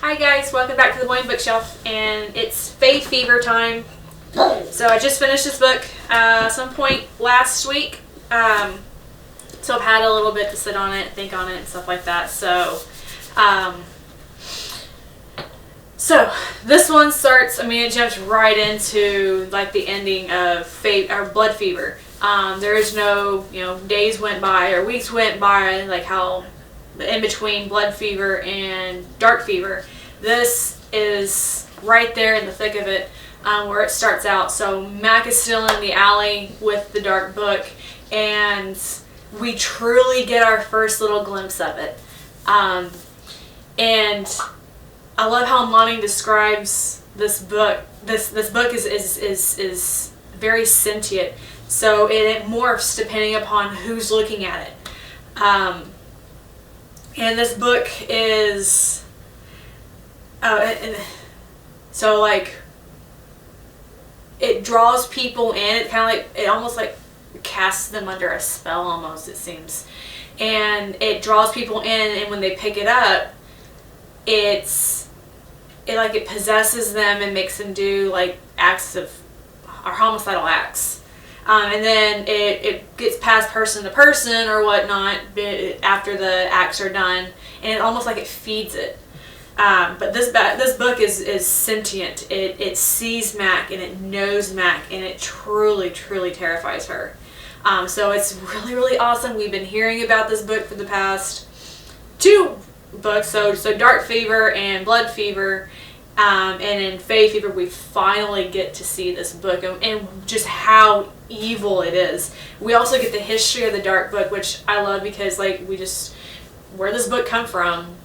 Hi guys, welcome back to the Moning Bookshelf, and it's Faefever time. So I just finished this book some point last week. So I've had a little bit to sit on it, think on it, and stuff like that. So this one starts, it jumps right into like the ending of Blood Fever. There is no, days went by or weeks went by, like how in between Blood Fever and Dark Fever. This is right there in the thick of it, where it starts out. So Mac is still in the alley with the dark book, and we truly get our first little glimpse of it. And I love how Moning describes this book. This book is very sentient, so it morphs depending upon who's looking at it. And this book is so like it draws people in. It kind of like, it almost like casts them under a spell almost, it seems. And it draws people in, and when they pick it up, it possesses them and makes them do like acts of or homicidal acts. And then it gets past person to person or whatnot after the acts are done, and it almost like it feeds it. But this book is sentient. It sees Mac and it knows Mac, and it truly, truly terrifies her. So it's really, really awesome. We've been hearing about this book for the past 2 books, so Dark Fever and Blood Fever. And in Faefever we finally get to see this book and just how evil it is. We also get the history of the dark book, which I love, because like where does this book come from?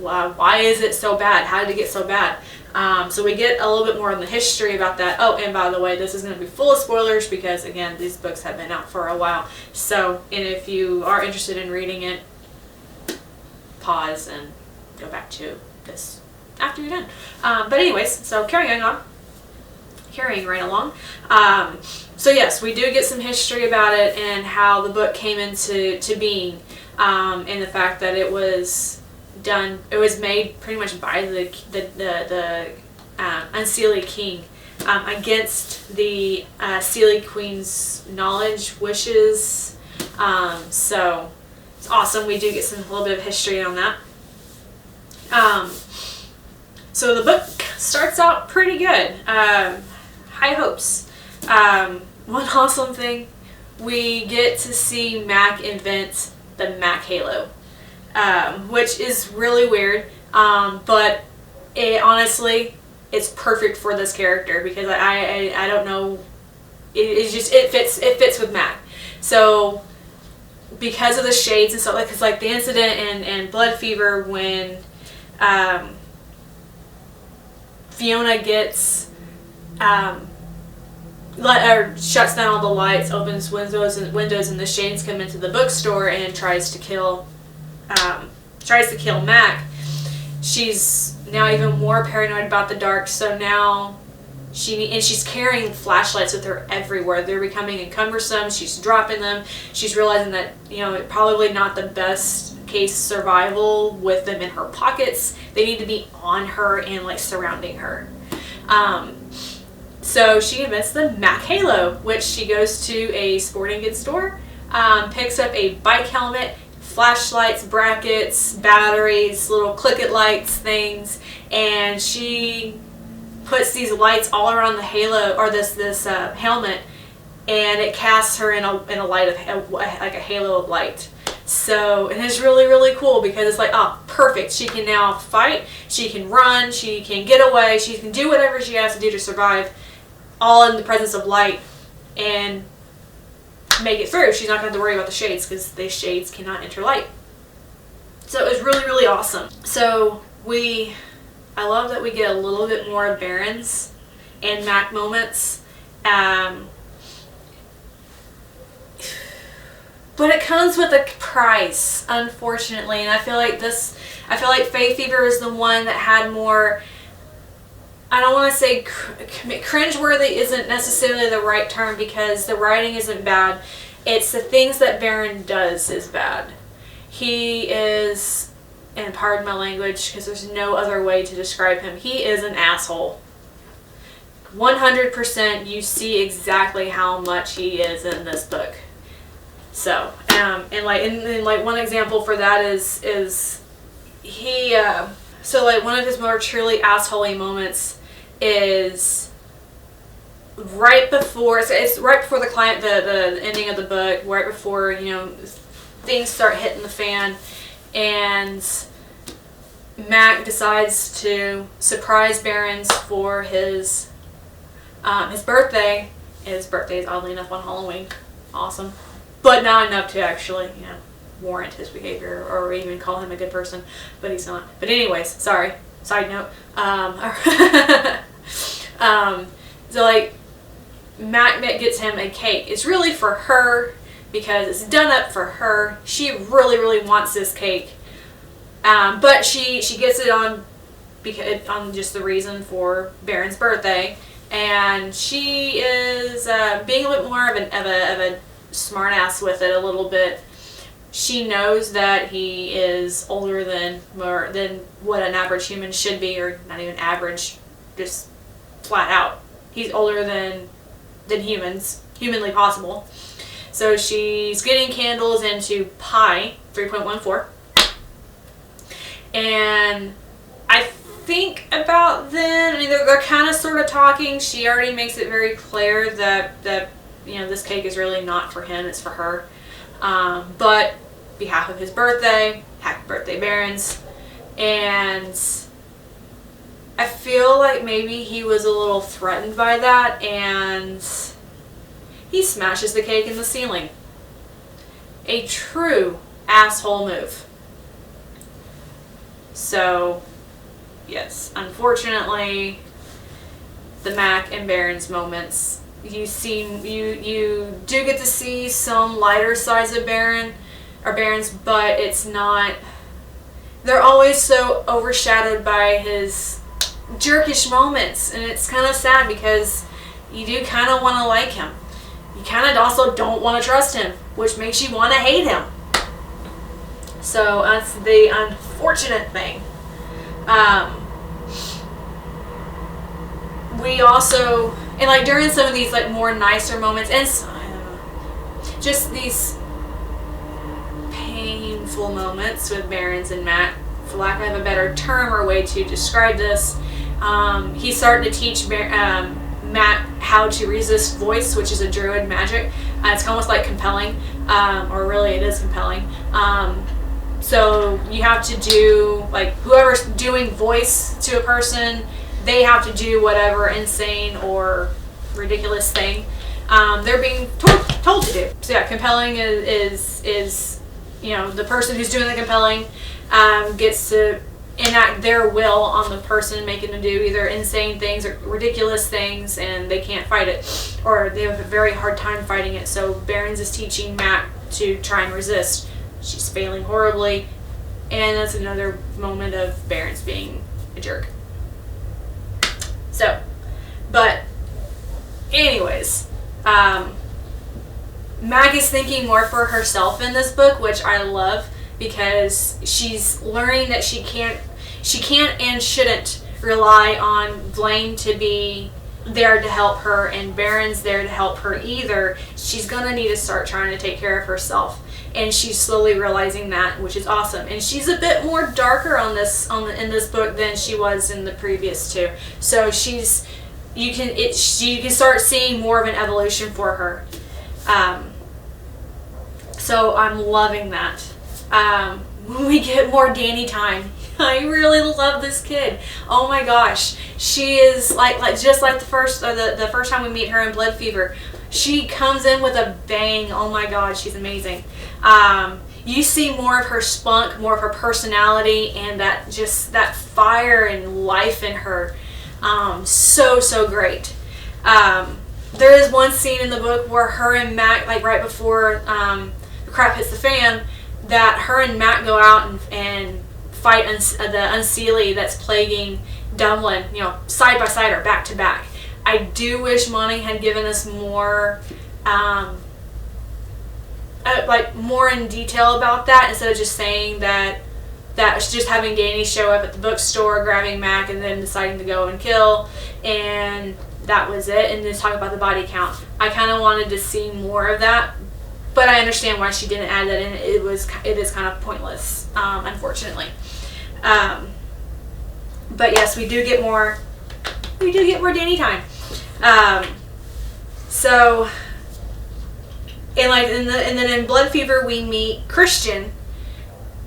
Why is it so bad? How did it get so bad? So we get a little bit more on the history about that. Oh, and by the way, this is going to be full of spoilers because, again, these books have been out for a while. So, and if you are interested in reading it, pause and go back to this after you're done. But anyways, so carrying right along. So yes, we do get some history about it and how the book came into being, and the fact that it was made pretty much by the Unseelie King, against the Seelie Queen's knowledge, wishes. So it's awesome. We do get a little bit of history on that. So the book starts out pretty good. High hopes. One awesome thing, we get to see Mac invent the Mac Halo, which is really weird, but honestly, it's perfect for this character because I don't know, it fits with Mac. So because of the shades and stuff, because like the incident in Blood Fever when Fiona gets shuts down all the lights, opens windows, and the shades come into the bookstore and tries to kill Mac. She's now even more paranoid about the dark, so now she's carrying flashlights with her everywhere. They're becoming cumbersome. She's dropping them. She's realizing that probably not the best case survival with them in her pockets. They need to be on her and like surrounding her. So she invents the Mac Halo, which she goes to a sporting goods store, picks up a bike helmet, flashlights, brackets, batteries, little click-it lights things, and she puts these lights all around the halo, or this helmet, and it casts her in a light of like a halo of light. So it is really, really cool because it's like, oh, perfect. She can now fight, she can run, she can get away, she can do whatever she has to do to survive, all in the presence of light, and make it through. She's not going to have to worry about the shades because the shades cannot enter light. So it was really, really awesome. So I love that we get a little bit more Barons and Mac moments. But it comes with a price, unfortunately, and I feel like Faefever is the one that had more, I don't want to say cringeworthy isn't necessarily the right term because the writing isn't bad. It's the things that Baron does is bad. He is and pardon my language because there's no other way to describe him. He is an asshole. 100% you see exactly how much he is in this book. So, and like one example for that is he, so like one of his more truly assholey moments is right before, so it's right before the ending of the book, right before, you know, things start hitting the fan, and Mac decides to surprise Barrons for his birthday. His birthday is oddly enough on Halloween. Awesome. But not enough to actually, you know, warrant his behavior or even call him a good person. But he's not. But anyways, sorry. Side note. So like, Mac gets him a cake. It's really for her because it's done up for her. She really, really wants this cake. But she gets it on just the reason for Barron's birthday. And she is being a bit more of a smart ass with it a little bit. She knows that he is older than what an average human should be, or not even average, just flat out. He's older than humanly possible. So she's getting candles into Pi 3.14. And I think about then, I mean, they're kind of sort of talking. She already makes it very clear that you know, this cake is really not for him, it's for her. But behalf of his birthday, happy birthday, Barrons. And I feel like maybe he was a little threatened by that, and he smashes the cake in the ceiling. A true asshole move. So, yes, unfortunately, the Mac and Barrons moments, you do get to see some lighter sides of Barrons, but it's not, they're always so overshadowed by his jerkish moments, and it's kind of sad because you do kind of want to like him. You kind of also don't want to trust him, which makes you want to hate him. So that's the unfortunate thing. We also, and like during some of these like more nicer moments, and just these painful moments with Barrons and Mac, for lack of a better term or way to describe this, he's starting to teach Mac how to resist voice, which is a druid magic. It's almost like compelling, or really it is compelling. So you have to do, like, whoever's doing voice to a person, they have to do whatever insane or ridiculous thing they're being told to do. So yeah, compelling is you know, the person who's doing the compelling gets to enact their will on the person, making them do either insane things or ridiculous things, and they can't fight it, or they have a very hard time fighting it. So Barrons is teaching Mac to try and resist. She's failing horribly, and that's another moment of Barrons being a jerk. So, but anyways, Mac is thinking more for herself in this book, which I love, because she's learning that she can't and shouldn't rely on Blaine to be there to help her and Barron's there to help her either. She's gonna need to start trying to take care of herself, and she's slowly realizing that, which is awesome. And she's a bit more darker in this book than she was in the previous two. So you can start seeing more of an evolution for her. So I'm loving that. When we get more Danny time, I really love this kid. Oh my gosh, she is like just like the first time we meet her in Blood Fever. She comes in with a bang. Oh my god, she's amazing. You see more of her spunk, more of her personality, and that fire and life in her. So great. There is one scene in the book where her and Mac, like right before the crap hits the fan, that her and Mac go out and fight the Unseelie that's plaguing Dublin, you know, side by side or back to back. I do wish Moning had given us more, like more in detail about that, instead of just saying that that was just having Danny show up at the bookstore, grabbing Mac, and then deciding to go and kill, and that was it. And just talk about the body count. I kind of wanted to see more of that, but I understand why she didn't add that in. It is kind of pointless, unfortunately. But yes, we do get more Danny time. So, and then in Blood Fever we meet Christian,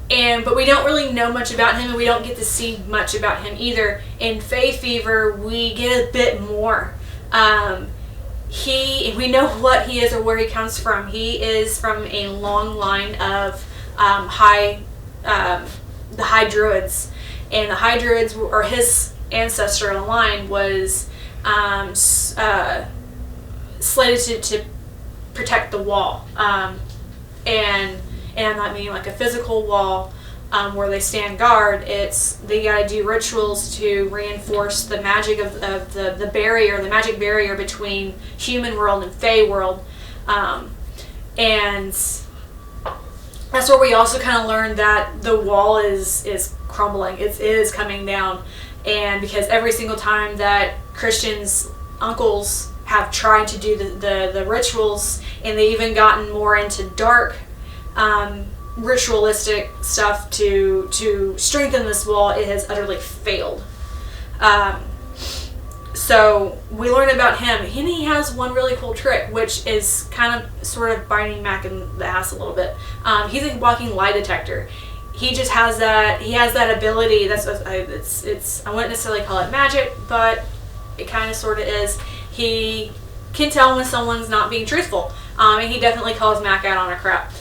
but we don't really know much about him, and we don't get to see much about him either. In Faefever we get a bit more. We know what he is or where he comes from. He is from a long line of the High Druids, and the High Druids, or his ancestor in the line, was slated to protect the wall, and I'm not meaning like a physical wall where they stand guard. It's they got to do rituals to reinforce the magic of the barrier, the magic barrier between human world and Fae world, and that's where we also kind of learned that the wall is crumbling. It is coming down, and because every single time that Christian's uncles have tried to do the rituals, and they even gotten more into dark ritualistic stuff to strengthen this wall, it has utterly failed. So we learn about him, and he has one really cool trick, which is kind of sort of biting Mac in the ass a little bit. He's a walking lie detector. He just has that. He has that ability. I wouldn't necessarily call it magic, but it kind of sort of is. He can tell when someone's not being truthful, and he definitely calls Mac out on her crap.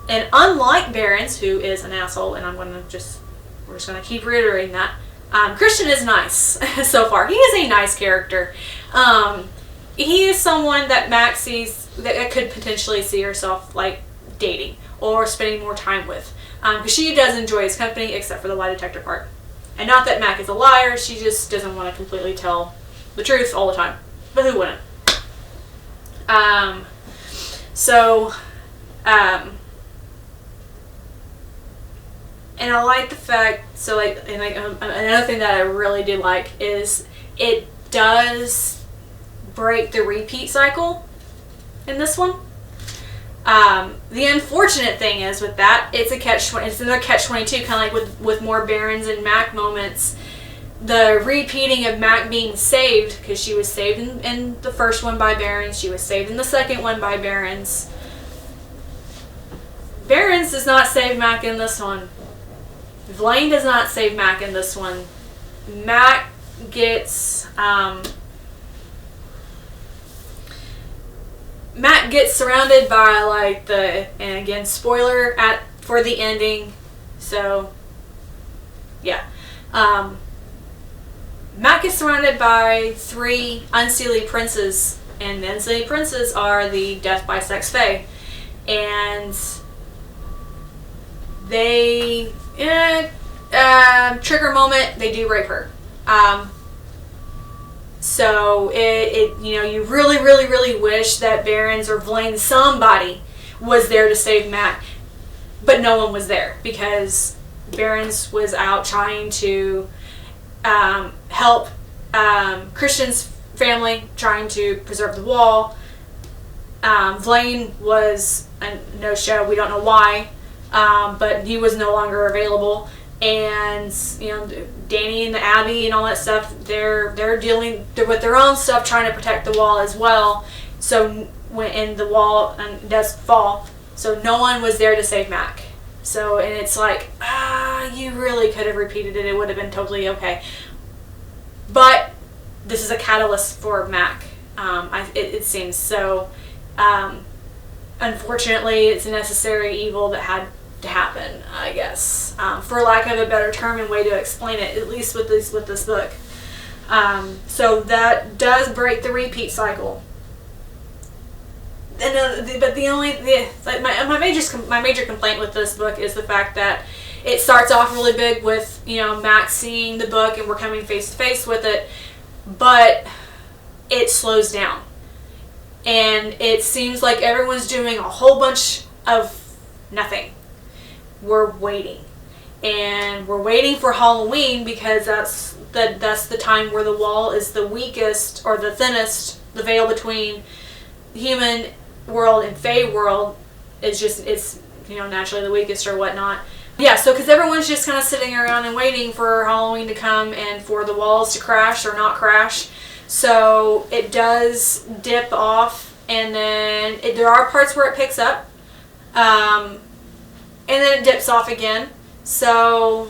And unlike Barons, who is an asshole, and we're just gonna keep reiterating that, Christian is nice so far. He is a nice character. He is someone that Mac sees that could potentially see herself like dating or spending more time with, because she does enjoy his company, except for the lie detector part. And not that Mac is a liar, she just doesn't want to completely tell the truth all the time. But who wouldn't? And I like the fact, another thing that I really do like is it does break the repeat cycle in this one. The unfortunate thing is with that, it's another catch-22, kind of like with more Barons and Mac moments. The repeating of Mac being saved, because she was saved in the first one by Barons, she was saved in the second one by Barons. Barons does not save Mac in this one. Vlaine does not save Mac in this one. Mac gets surrounded by and again, spoiler for the ending. So yeah. Mac is surrounded by 3 Unseelie princes, and the Unseelie princes are the Death by Sex Fae, and they trigger moment, they do rape her. So you really, really, really wish that Barons or Vlaine, somebody was there to save Mac, but no one was there because Barons was out trying to help Christian's family, trying to preserve the wall. Vlaine was a no-show. We don't know why, but he was no longer available. And Danny and the Abbey and all that stuff, they're dealing with their own stuff, trying to protect the wall as well. So when the wall does fall, so no one was there to save Mac. So, and it's like, you really could have repeated it. It would have been totally okay. But this is a catalyst for Mac. It seems so. Unfortunately, it's a necessary evil that had to happen, I guess, for lack of a better term and way to explain it, at least with this book. So that does break the repeat cycle. And my major complaint with this book is the fact that it starts off really big with Mac seeing the book and we're coming face to face with it, but it slows down, and it seems like everyone's doing a whole bunch of nothing. we're waiting. And we're waiting for Halloween because that's the time where the wall is the weakest or the thinnest. The veil between human world and Fae world is just, it's, you know, naturally the weakest or whatnot. Yeah, so because everyone's just kind of sitting around and waiting for Halloween to come and for the walls to crash or not crash. So it does dip off, and then there are parts where it picks up, and then it dips off again. So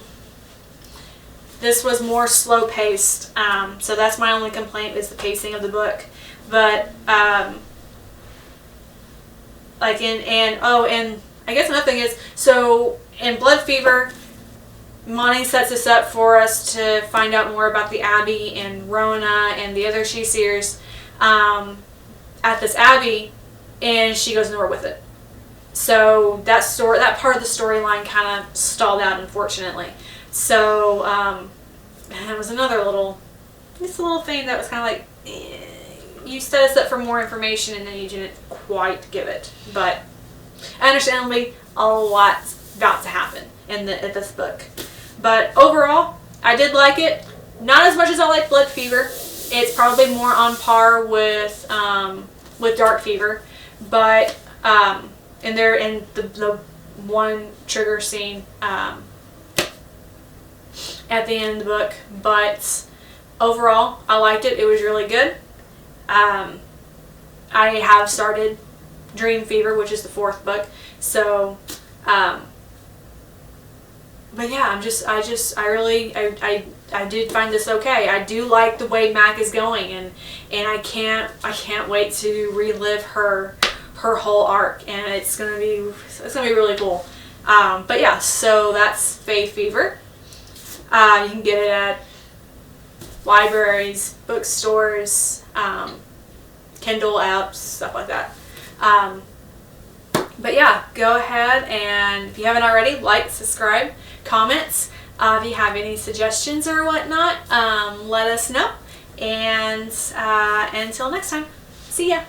this was more slow paced. So that's my only complaint, is the pacing of the book. But like and I guess another thing is, so in Blood Fever, Moning sets us up for us to find out more about the Abbey and Rona and the other She-Seers at this Abbey, and she goes nowhere with it. So that part of the storyline kind of stalled out, unfortunately. So it was another little thing that was kind of like, you set us up for more information and then you didn't quite give it. But understandably, a lot's about to happen in this book. But overall, I did like it. Not as much as I like Blood Fever. It's probably more on par with Dark Fever, but and they're in the one trigger scene at the end of the book. But overall, I liked it. It was really good. I have started Dream Fever, which is the 4th book. So, but yeah, I did find this okay. I do like the way Mac is going, and I can't wait to relive her whole arc, and it's gonna be really cool. But yeah, so that's Faefever. You can get it at libraries, bookstores, Kindle apps, stuff like that. But yeah, go ahead, and if you haven't already, like, subscribe, comments. If you have any suggestions or whatnot, let us know. And until next time, see ya.